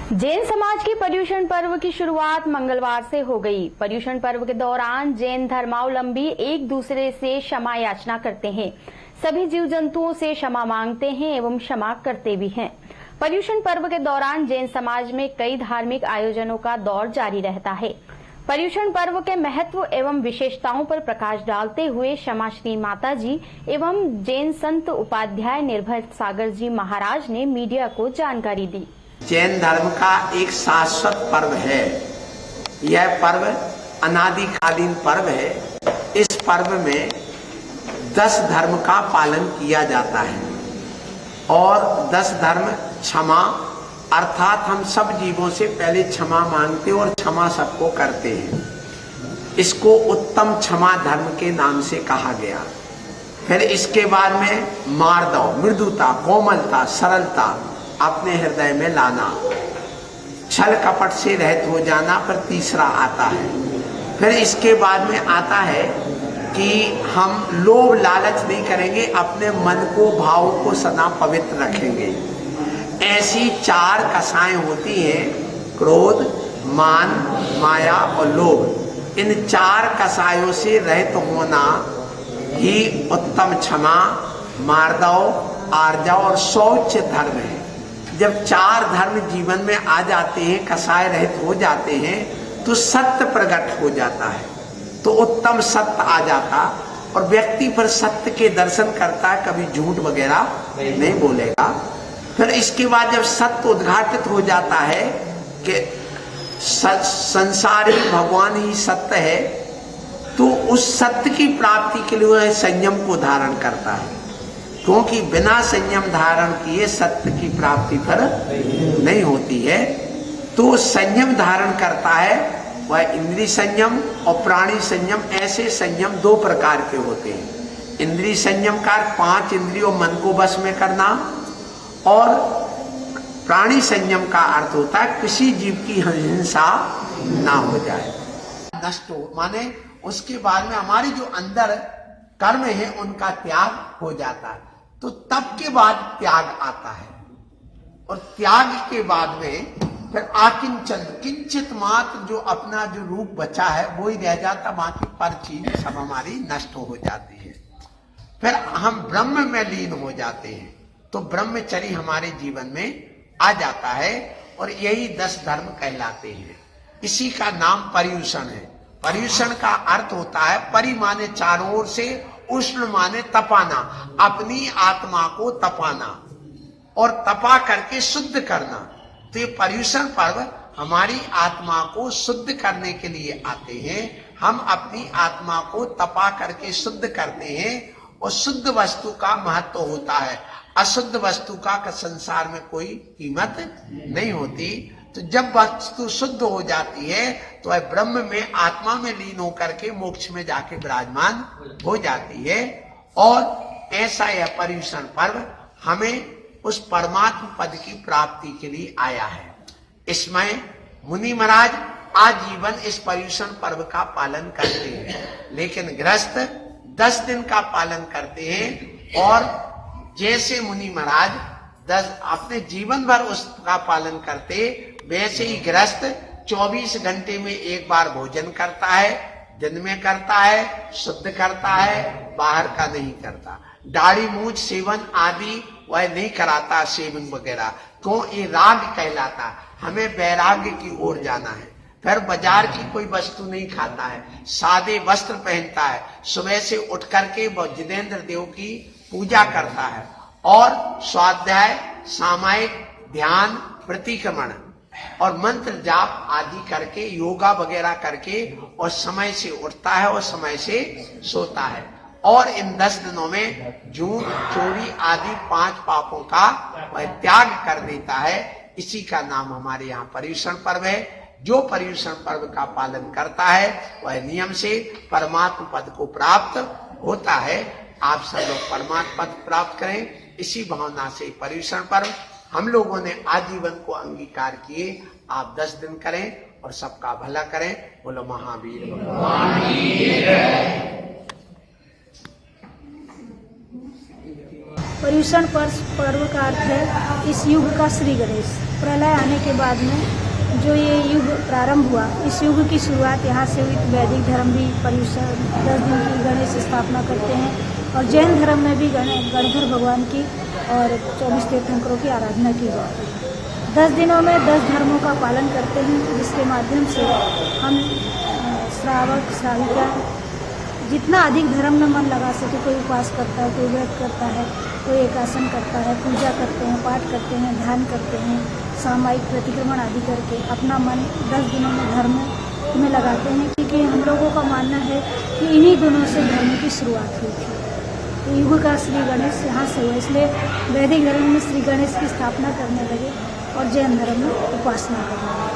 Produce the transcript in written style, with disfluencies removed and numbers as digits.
जैन समाज के पर्युषण पर्व की शुरुआत मंगलवार से हो गई। पर्युषण पर्व के दौरान जैन धर्मावलंबी एक दूसरे से क्षमा याचना करते हैं। सभी जीव जंतुओं से क्षमा मांगते हैं एवं क्षमा करते भी हैं। पर्युषण पर्व के दौरान जैन समाज में कई धार्मिक आयोजनों का दौर जारी रहता है। पर्युषण पर्व के महत्व एवं विशेषताओं पर प्रकाश डालते हुए क्षमाश्री माता जी एवं जैन संत उपाध्याय निर्भय सागर जी महाराज ने मीडिया को जानकारी दी। जैन धर्म का एक शाश्वत पर्व है। यह पर्व अनादिकालीन पर्व है। इस पर्व में 10 धर्म का पालन किया जाता है और 10 धर्म क्षमा, अर्थात हम सब जीवों से पहले क्षमा मांगते और क्षमा सबको करते हैं। इसको उत्तम क्षमा धर्म के नाम से कहा गया। फिर इसके बाद में मार्दव, मृदुता, कोमलता, सरलता अपने हृदय में लाना, छल कपट से रहित हो जाना पर तीसरा आता है। फिर इसके बाद में आता है कि हम लोभ लालच नहीं करेंगे, अपने मन को, भाव को सदा पवित्र रखेंगे। ऐसी 4 कसाएं होती हैं, क्रोध, मान, माया और लोभ। इन 4 कसायों से रहित होना ही उत्तम क्षमा, मार्दव, आर्जव और शौच धर्म है। जब 4 धर्म जीवन में आ जाते हैं, कसाय रहित हो जाते हैं, तो सत्य प्रकट हो जाता है, तो उत्तम सत्य आ जाता और व्यक्ति पर सत्य के दर्शन करता है, कभी झूठ वगैरह नहीं बोलेगा। फिर इसके बाद जब सत्य उद्घाटित हो जाता है कि संसार ही भगवान ही सत्य है, तो उस सत्य की प्राप्ति के लिए वह संयम को धारण करता है, क्योंकि बिना संयम धारण किए सत्य की प्राप्ति पर नहीं होती है। तो संयम धारण करता है, वह इंद्रिय संयम और प्राणी संयम। ऐसे संयम 2 प्रकार के होते हैं। इंद्रिय संयम का 5 इंद्रियों मन को वश में करना, और प्राणी संयम का अर्थ होता है किसी जीव की हिंसा ना हो जाए, नष्ट हो, माने उसके बाद में हमारे जो अंदर कर्म है उनका त्याग हो जाता है। तो तब के बाद त्याग आता है, और त्याग के बाद में फिर आकिंचन, किंचित मात्र जो अपना जो रूप बचा है वो ही रह जाता, बाकी पर चीज सब हमारी नष्ट हो जाती है। फिर हम ब्रह्म में लीन हो जाते हैं, तो ब्रह्मचर्य हमारे जीवन में आ जाता है, और यही 10 धर्म कहलाते हैं। इसी का नाम पर्युषण है। पर्युषण का अर्थ होता है परि माने चारों ओर से, उष्ण माने तपाना, अपनी आत्मा को तपाना और तपा करके शुद्ध करना। तो ये पर्युषण पर्व हमारी आत्मा को शुद्ध करने के लिए आते हैं। हम अपनी आत्मा को तपा करके शुद्ध करते हैं, और शुद्ध वस्तु का महत्व होता है। अशुद्ध वस्तु का संसार में कोई कीमत नहीं होती। तो जब वस्तु शुद्ध हो जाती है तो वह ब्रह्म में, आत्मा में लीन होकर के मोक्ष में जाके विराजमान हो जाती है। और ऐसा यह पर्युषण पर्व हमें उस परमात्मा पद की प्राप्ति के लिए आया है। इसमें मुनि महाराज आजीवन इस पर्युषण पर्व का पालन करते हैं, लेकिन गृहस्थ 10 दिन का पालन करते हैं। और जैसे मुनि महाराज 10 अपने जीवन भर उसका पालन करते, वैसे ही गृहस्थ 24 घंटे में एक बार भोजन करता है, दिन में करता है, शुद्ध करता है, बाहर का नहीं करता। दाढ़ी मूछ सेवन आदि वह नहीं कराता, सेवन वगैरह, तो ये राग कहलाता। हमें वैराग्य की ओर जाना है। फिर बाजार की कोई वस्तु नहीं खाता है, सादे वस्त्र पहनता है, सुबह से उठ करके जितेंद्र देव की पूजा करता है, और स्वाध्याय, सामायिक, ध्यान, प्रतिक्रमण और मंत्र जाप आदि करके, योगा वगैरह करके, और समय से उठता है और समय से सोता है। और इन 10 दिनों में झूठ, चोरी आदि 5 पापों का वह त्याग कर देता है। इसी का नाम हमारे यहाँ पर्युषण पर्व है। जो पर्युषण पर्व का पालन करता है वह नियम से परमात्मा पद को प्राप्त होता है। आप सब लोग परमात्मा पद प्राप्त करें, इसी भावना से पर्युषण पर्व हम लोगों ने आजीवन को अंगीकार किए। आप 10 दिन करें और सबका भला करें। बोलो महावीर भगवान। पर्युषण पर्व का अर्थ है इस युग का श्री गणेश। प्रलय आने के बाद में जो ये युग प्रारंभ हुआ, इस युग की शुरुआत यहाँ से हुई। वैदिक धर्म भी पर्युषण 10 दिन की गणेश स्थापना करते हैं और जैन धर्म में भी गणधर भगवान की और 24 तीर्थंकरों की आराधना की जाती है। 10 दिनों में 10 धर्मों का पालन करते हैं, जिसके माध्यम से हम श्रावक श्राविका जितना अधिक धर्म में मन लगा सके, कोई उपवास करता है, कोई व्रत करता है, कोई एकासन करता है, पूजा करते हैं, पाठ करते हैं, ध्यान करते हैं, सामायिक प्रतिक्रमण आदि करके अपना मन 10 दिनों में धर्म में लगाते हैं। क्योंकि हम लोगों का मानना है कि इन्हीं दिनों से धर्म की शुरुआत हुई थी। तो युग का श्री गणेश यहाँ से हुआ, इसलिए वैदिक धर्म में श्री गणेश की स्थापना करने लगे और जैन धर्म में उपासना करने लगे।